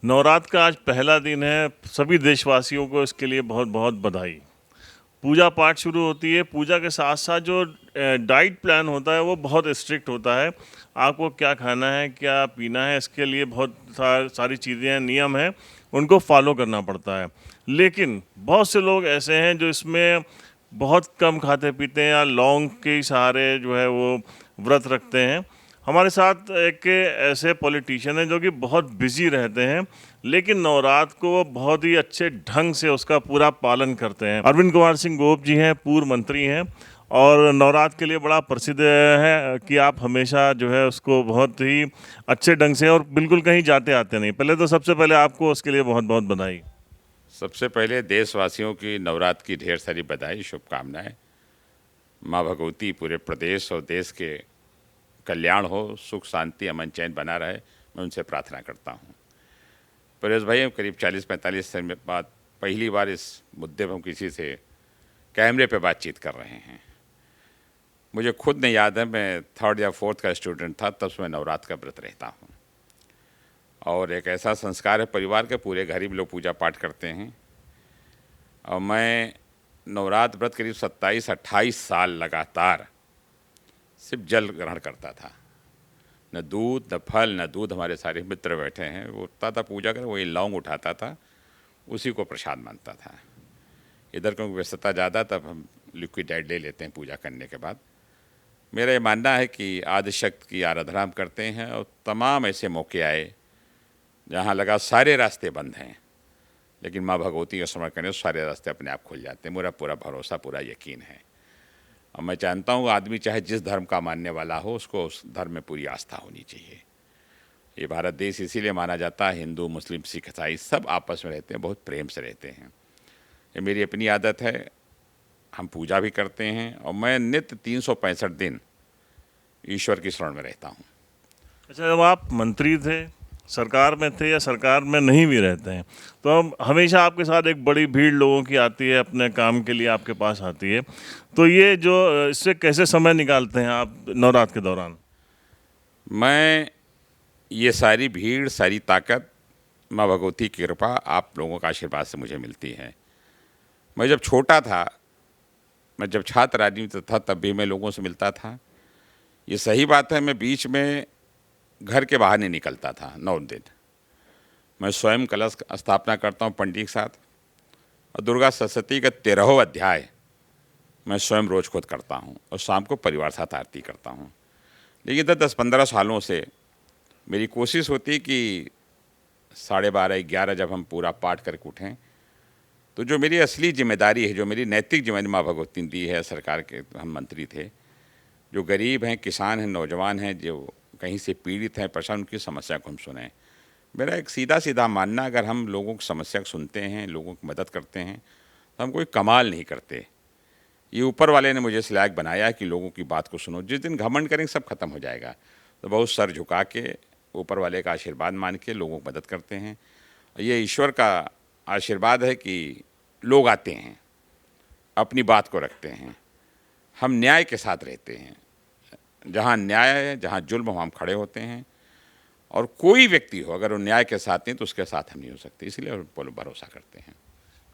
नवरात्र का आज पहला दिन है। सभी देशवासियों को इसके लिए बहुत बहुत बधाई। पूजा पाठ शुरू होती है। पूजा के साथ साथ जो डाइट प्लान होता है वो बहुत स्ट्रिक्ट होता है। आपको क्या खाना है, क्या पीना है, इसके लिए बहुत सारी चीज़ें हैं, नियम हैं, उनको फॉलो करना पड़ता है। लेकिन बहुत से लोग ऐसे हैं जो इसमें बहुत कम खाते पीते हैं या लौंग के सहारे जो है वो व्रत रखते हैं। हमारे साथ एक ऐसे पॉलिटिशियन हैं जो कि बहुत बिजी रहते हैं, लेकिन नवरात्र को वो बहुत ही अच्छे ढंग से उसका पूरा पालन करते हैं। अरविंद कुमार सिंह गोप जी हैं, पूर्व मंत्री हैं और नवरात्र के लिए बड़ा प्रसिद्ध है कि आप हमेशा जो है उसको बहुत ही अच्छे ढंग से और बिल्कुल कहीं जाते आते नहीं। पहले तो सबसे पहले आपको उसके लिए बहुत बहुत बधाई। सबसे पहले देशवासियों की नवरात्र की ढेर सारी बधाई, शुभकामनाएं। माँ भगवती पूरे प्रदेश और देश के कल्याण हो, सुख शांति अमन चैन बना रहे, मैं उनसे प्रार्थना करता हूँ। परेश भाई, हम करीब 40-45 साल बाद पहली बार इस मुद्दे पर हम किसी से कैमरे पे बातचीत कर रहे हैं। मुझे खुद नहीं याद है, मैं 3rd या 4th का स्टूडेंट था, तब से मैं नवरात्र का व्रत रहता हूँ। और एक ऐसा संस्कार है परिवार के, पूरे घर ही लोग पूजा पाठ करते हैं। और मैं नवरात्र व्रत करीब 27-28 साल लगातार सिर्फ जल ग्रहण करता था। न दूध, न फल, न दूध। हमारे सारे मित्र बैठे हैं, वो उठता था पूजा कर, वही लौंग उठाता था, उसी को प्रसाद मानता था। इधर क्योंकि व्यस्तता ज़्यादा, तब हम लिक्विड डाइट ले लेते हैं पूजा करने के बाद। मेरा ये मानना है कि आदिशक्ति की आराधना हम करते हैं, और तमाम ऐसे मौके आए जहाँ लगा सारे रास्ते बंद हैं, लेकिन माँ भगवती का स्मरण करने से सारे रास्ते अपने आप खुल जाते हैं। मेरा पूरा भरोसा, पूरा यकीन है। और मैं जानता हूँ आदमी चाहे जिस धर्म का मानने वाला हो, उसको उस धर्म में पूरी आस्था होनी चाहिए। ये भारत देश इसीलिए माना जाता है, हिंदू, मुस्लिम, सिख, ईसाई सब आपस में रहते हैं, बहुत प्रेम से रहते हैं। ये मेरी अपनी आदत है। हम पूजा भी करते हैं, और मैं नित्य 365 दिन ईश्वर की शरण में रहता हूँ। अच्छा, जब आप मंत्री थे, सरकार में थे या सरकार में नहीं भी रहते हैं, तो हम हमेशा आपके साथ एक बड़ी भीड़ लोगों की आती है, अपने काम के लिए आपके पास आती है। तो ये जो इससे कैसे समय निकालते हैं आप नवरात्र के दौरान? मैं ये सारी भीड़, सारी ताकत माँ भगवती की कृपा, आप लोगों का आशीर्वाद से मुझे मिलती है। मैं जब छोटा था, मैं जब छात्र राजनीति था, तब भी मैं लोगों से मिलता था। ये सही बात है, मैं बीच में घर के बाहर नहीं निकलता था 9 दिन। मैं स्वयं कलश स्थापना करता हूँ पंडित के साथ, और दुर्गा सप्तशती का 13वां अध्याय मैं स्वयं रोज खुद करता हूँ, और शाम को परिवार साथ आरती करता हूँ। लेकिन इधर 10-15 सालों से मेरी कोशिश होती कि 12:30-11 जब हम पूरा पाठ करके उठें, तो जो मेरी असली जिम्मेदारी है, जो मेरी नैतिक जिम्मेदारी माँ भगवती ने दी है, सरकार के हम मंत्री थे, जो गरीब हैं, किसान हैं, नौजवान हैं, जो कहीं से पीड़ित हैं, परेशान, उनकी समस्या को हम सुनें। मेरा एक सीधा सीधा मानना, अगर हम लोगों की समस्या को सुनते हैं, लोगों की मदद करते हैं, तो हम कोई कमाल नहीं करते। ये ऊपर वाले ने मुझे इस लायक बनाया कि लोगों की बात को सुनो। जिस दिन घमंड करेंगे सब खत्म हो जाएगा। तो बहुत सर झुका के ऊपर वाले का आशीर्वाद मान के लोगों की मदद करते हैं। ये ईश्वर का आशीर्वाद है कि लोग आते हैं, अपनी बात को रखते हैं। हम न्याय के साथ रहते हैं। जहाँ न्याय है, जहाँ जुल्म हो, हम खड़े होते हैं। और कोई व्यक्ति हो, अगर वो न्याय के साथ नहीं, तो उसके साथ हम नहीं हो सकते, इसलिए हम भरोसा करते हैं।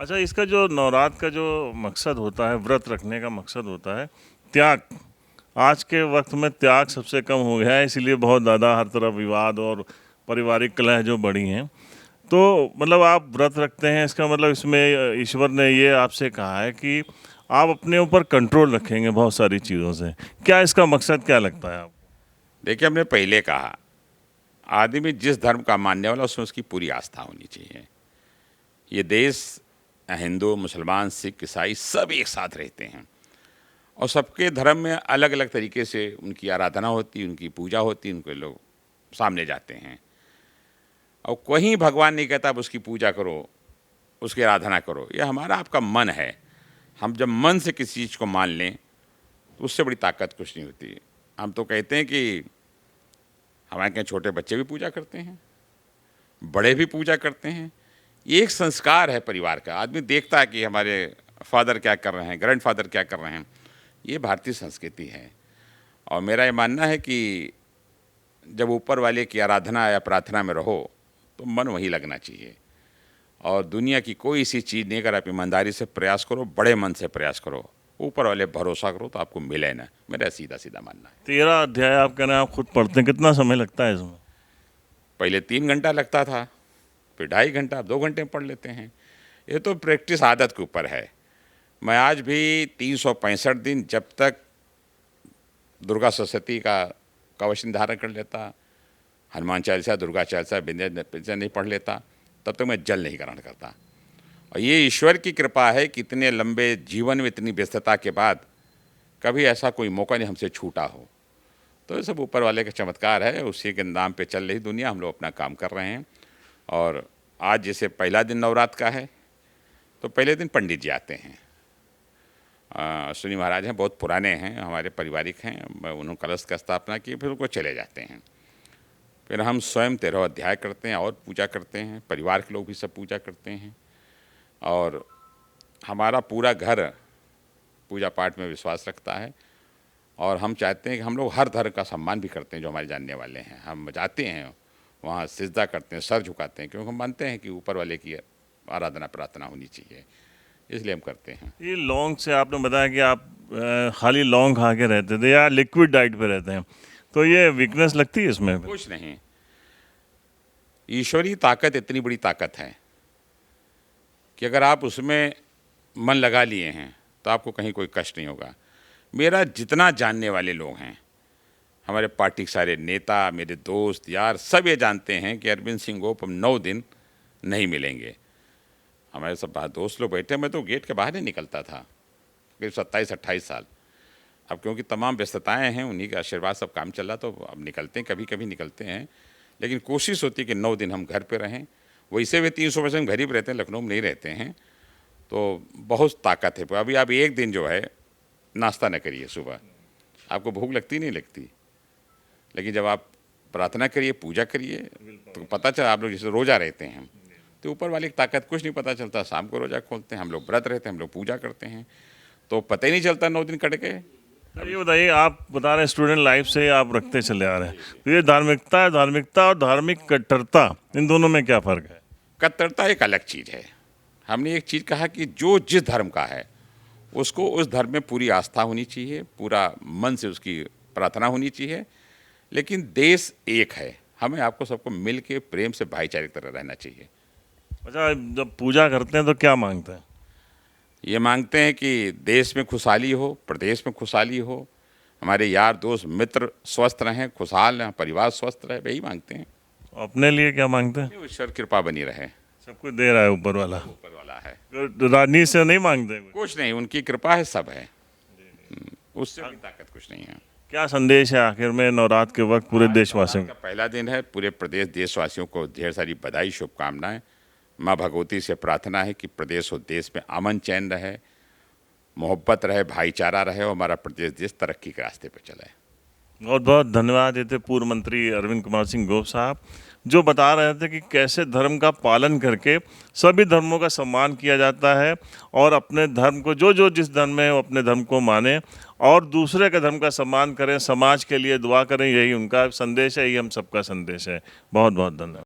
अच्छा, इसका जो नवरात्र का जो मकसद होता है, व्रत रखने का मकसद होता है त्याग। आज के वक्त में त्याग सबसे कम हो गया है, इसीलिए बहुत ज़्यादा हर तरफ विवाद और पारिवारिक कलह जो बढ़ी हैं। तो मतलब आप व्रत रखते हैं, इसका मतलब इसमें ईश्वर ने ये आपसे कहा है कि आप अपने ऊपर कंट्रोल रखेंगे बहुत सारी चीज़ों से। क्या इसका मकसद क्या लगता है आपको? देखिए, हमने पहले कहा, आदमी जिस धर्म का मानने वाला, उसमें उसकी पूरी आस्था होनी चाहिए। ये देश हिंदू, मुसलमान, सिख, ईसाई सब एक साथ रहते हैं, और सबके धर्म में अलग अलग तरीके से उनकी आराधना होती, उनकी पूजा होती, उनके लोग सामने जाते हैं। और कोई भगवान नहीं कहता आप उसकी पूजा करो, उसकी आराधना करो। ये हमारा आपका मन है। हम जब मन से किसी चीज़ को मान लें, तो उससे बड़ी ताकत कुछ नहीं होती। हम तो कहते हैं कि हमारे यहाँ छोटे बच्चे भी पूजा करते हैं, बड़े भी पूजा करते हैं। ये एक संस्कार है परिवार का। आदमी देखता है कि हमारे फादर क्या कर रहे हैं, ग्रैंडफादर क्या कर रहे हैं। ये भारतीय संस्कृति है। और मेरा ये मानना है कि जब ऊपर वाले की आराधना या प्रार्थना में रहो, तो मन वहीं लगना चाहिए। और दुनिया की कोई ऐसी चीज़ नहीं, अगर आप ईमानदारी से प्रयास करो, बड़े मन से प्रयास करो, ऊपर वाले भरोसा करो तो आपको मिले ना, मेरा सीधा सीधा मानना है। 13 अध्याय आप कह रहे हैं आप खुद पढ़ते हैं, कितना समय लगता है इसमें? पहले 3 घंटा लगता था, फिर 2.5 घंटा, 2 घंटे में पढ़ लेते हैं। ये तो प्रैक्टिस आदत के ऊपर है। मैं आज भी 365 दिन जब तक दुर्गा सप्तशती का कवच धारण कर लेता, हनुमान चालीसा, दुर्गा चालीसा, विंध्य नहीं पढ़ लेता, तब तक मैं जल नहीं ग्रहण करता। और ये ईश्वर की कृपा है कि इतने लंबे जीवन में इतनी व्यस्तता के बाद कभी ऐसा कोई मौका नहीं हमसे छूटा हो। तो ये सब ऊपर वाले का चमत्कार है, उसी के नाम पे चल रही दुनिया, हम लोग अपना काम कर रहे हैं। और आज जैसे पहला दिन नवरात्र का है, तो पहले दिन पंडित जी आते हैं। अश्विनी महाराज हैं, बहुत पुराने हैं, हमारे पारिवारिक हैं, उन्होंने कलश का स्थापना की, फिर उनको चले जाते हैं। फिर हम स्वयं 13 अध्याय करते हैं और पूजा करते हैं, परिवार के लोग भी सब पूजा करते हैं। और हमारा पूरा घर पूजा पाठ में विश्वास रखता है। और हम चाहते हैं कि हम लोग हर धर्म का सम्मान भी करते हैं, जो हमारे जानने वाले हैं। हम जाते हैं वहाँ, सिजदा करते हैं, सर झुकाते हैं, क्योंकि हम मानते हैं कि ऊपर वाले की आराधना प्रार्थना होनी चाहिए, इसलिए हम करते हैं। ये लौंग से आपने बताया कि आप खाली लौंग खा के रहते थे या लिक्विड डाइट पे रहते हैं, तो ये वीकनेस लगती है इसमें? कुछ नहीं, ईश्वरीय ताकत इतनी बड़ी ताकत है कि अगर आप उसमें मन लगा लिए हैं तो आपको कहीं कोई कष्ट नहीं होगा। मेरा जितना जानने वाले लोग हैं, हमारे पार्टी के सारे नेता, मेरे दोस्त यार, सब ये जानते हैं कि अरविंद सिंह गोप हम 9 दिन नहीं मिलेंगे। हमारे सब दोस्त लोग बैठे, मैं तो गेट के बाहर नहीं निकलता था करीब 27-28 साल। अब क्योंकि तमाम व्यस्तताएं हैं, उन्हीं का आशीर्वाद सब काम चल रहा, तो अब निकलते हैं, कभी कभी निकलते हैं, लेकिन कोशिश होती है कि 9 दिन हम घर पे रहें। वैसे भी 300% घर ही रहते हैं, लखनऊ में नहीं रहते हैं, तो बहुत ताकत है। अभी आप एक दिन जो है नाश्ता न करिए, सुबह आपको भूख लगती नहीं लगती, लेकिन जब आप प्रार्थना करिए, पूजा करिए, तो पता चला। आप लोग जैसे रोज़ा रहते हैं तो ऊपर वाली की ताकत कुछ नहीं पता चलता। शाम को रोज़ा खोलते हैं, हम लोग व्रत रहते हैं, हम लोग पूजा करते हैं, तो पता ही नहीं चलता 9 दिन कट गए। तो ये बताइए, आप बता रहे हैं स्टूडेंट लाइफ से आप रखते चले आ रहे हैं, तो ये धार्मिकता और धार्मिक कट्टरता, इन दोनों में क्या फ़र्क है? कट्टरता एक अलग चीज़ है। हमने एक चीज़ कहा कि जो जिस धर्म का है उसको उस धर्म में पूरी आस्था होनी चाहिए, पूरा मन से उसकी प्रार्थना होनी चाहिए, लेकिन देश एक है, हमें आपको सबको मिल के प्रेम से भाईचारे की तरह रहना चाहिए। अच्छा, जब पूजा करते हैं तो क्या मांगते हैं? ये मांगते हैं कि देश में खुशहाली हो, प्रदेश में खुशहाली हो, हमारे यार दोस्त मित्र स्वस्थ रहें, खुशहाल रहें, परिवार स्वस्थ रहे, यही मांगते हैं। अपने लिए क्या मांगते हैं? ईश्वर कृपा बनी रहे, सब कुछ दे रहा है ऊपर वाला, ऊपर वाला है, तो राजनीति से नहीं मांगते कुछ? कुछ नहीं, उनकी कृपा है, सब है, उससे बड़ी ताकत कुछ नहीं है। क्या संदेश है आखिर में नवरात्र के वक्त पूरे देशवासियों का का? पहला दिन है, पूरे प्रदेश देशवासियों को ढेर सारी बधाई, शुभकामनाएं। माँ भगवती से प्रार्थना है कि प्रदेश और देश में अमन चैन रहे, मोहब्बत रहे, भाईचारा रहे और हमारा प्रदेश देश तरक्की के रास्ते पर चले। बहुत बहुत धन्यवाद। ये थे पूर्व मंत्री अरविंद कुमार सिंह गोप साहब, जो बता रहे थे कि कैसे धर्म का पालन करके सभी धर्मों का सम्मान किया जाता है और अपने धर्म को, जो जो जिस धर्म में है वो अपने धर्म को माने और दूसरे के धर्म का सम्मान करें, समाज के लिए दुआ करें। यही उनका संदेश है, यही हम सबका संदेश है। बहुत बहुत धन्यवाद।